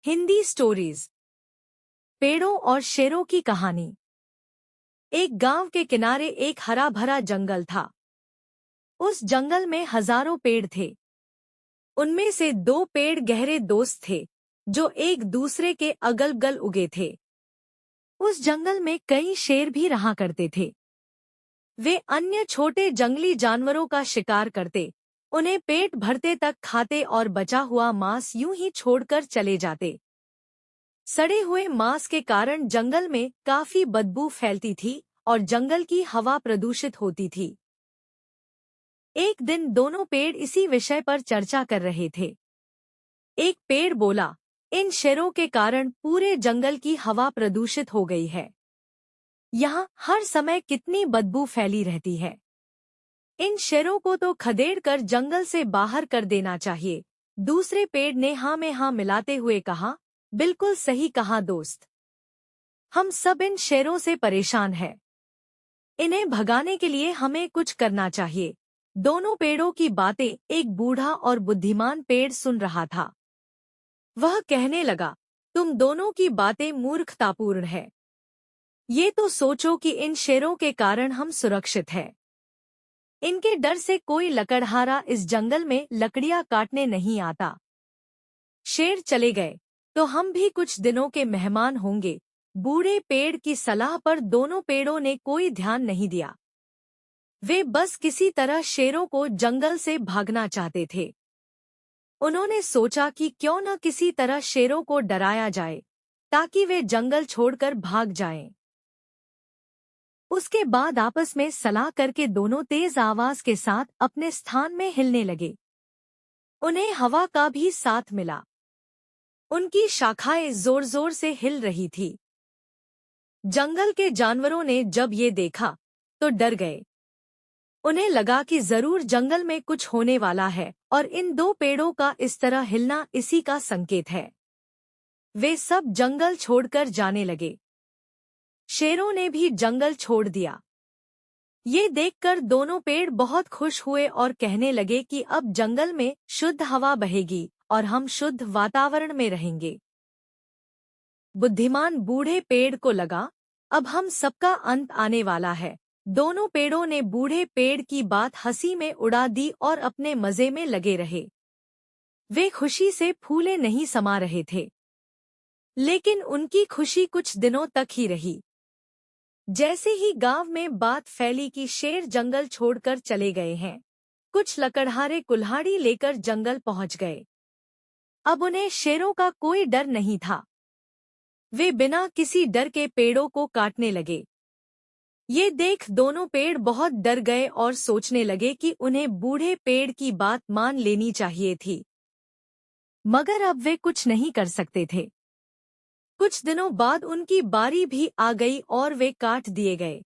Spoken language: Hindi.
हिंदी स्टोरीज। पेड़ों और शेरों की कहानी। एक गांव के किनारे एक हरा भरा जंगल था। उस जंगल में हजारों पेड़ थे। उनमें से दो पेड़ गहरे दोस्त थे जो एक दूसरे के अगल बगल उगे थे। उस जंगल में कई शेर भी रहा करते थे। वे अन्य छोटे जंगली जानवरों का शिकार करते, उन्हें पेट भरते तक खाते और बचा हुआ मांस यूं ही छोड़कर चले जाते। सड़े हुए मांस के कारण जंगल में काफी बदबू फैलती थी और जंगल की हवा प्रदूषित होती थी। एक दिन दोनों पेड़ इसी विषय पर चर्चा कर रहे थे। एक पेड़ बोला, इन शेरों के कारण पूरे जंगल की हवा प्रदूषित हो गई है। यहाँ हर समय कितनी बदबू फैली रहती है। इन शेरों को तो खदेड़ कर जंगल से बाहर कर देना चाहिए। दूसरे पेड़ ने हाँ में हाँ मिलाते हुए कहा, बिल्कुल सही कहा दोस्त। हम सब इन शेरों से परेशान हैं। इन्हें भगाने के लिए हमें कुछ करना चाहिए। दोनों पेड़ों की बातें एक बूढ़ा और बुद्धिमान पेड़ सुन रहा था। वह कहने लगा, तुम दोनों की बातें मूर्खतापूर्ण है। ये तो सोचो कि इन शेरों के कारण हम सुरक्षित हैं। इनके डर से कोई लकड़हारा इस जंगल में लकड़ियां काटने नहीं आता। शेर चले गए तो हम भी कुछ दिनों के मेहमान होंगे। बूढ़े पेड़ की सलाह पर दोनों पेड़ों ने कोई ध्यान नहीं दिया। वे बस किसी तरह शेरों को जंगल से भागना चाहते थे। उन्होंने सोचा कि क्यों न किसी तरह शेरों को डराया जाए ताकि वे जंगल छोड़कर भाग जाएं। उसके बाद आपस में सलाह करके दोनों तेज आवाज के साथ अपने स्थान में हिलने लगे। उन्हें हवा का भी साथ मिला। उनकी शाखाएं जोर जोर से हिल रही थी। जंगल के जानवरों ने जब ये देखा तो डर गए। उन्हें लगा कि जरूर जंगल में कुछ होने वाला है और इन दो पेड़ों का इस तरह हिलना इसी का संकेत है। वे सब जंगल छोड़कर जाने लगे। शेरों ने भी जंगल छोड़ दिया। ये देखकर दोनों पेड़ बहुत खुश हुए और कहने लगे कि अब जंगल में शुद्ध हवा बहेगी और हम शुद्ध वातावरण में रहेंगे। बुद्धिमान बूढ़े पेड़ को लगा, अब हम सबका अंत आने वाला है। दोनों पेड़ों ने बूढ़े पेड़ की बात हंसी में उड़ा दी और अपने मजे में लगे रहे। वे खुशी से फूले नहीं समा रहे थे। लेकिन उनकी खुशी कुछ दिनों तक ही रही। जैसे ही गांव में बात फैली कि शेर जंगल छोड़कर चले गए हैं, कुछ लकड़हारे कुल्हाड़ी लेकर जंगल पहुंच गए। अब उन्हें शेरों का कोई डर नहीं था। वे बिना किसी डर के पेड़ों को काटने लगे। ये देख दोनों पेड़ बहुत डर गए और सोचने लगे कि उन्हें बूढ़े पेड़ की बात मान लेनी चाहिए थी। मगर अब वे कुछ नहीं कर सकते थे। कुछ दिनों बाद उनकी बारी भी आ गई और वे काट दिए गए।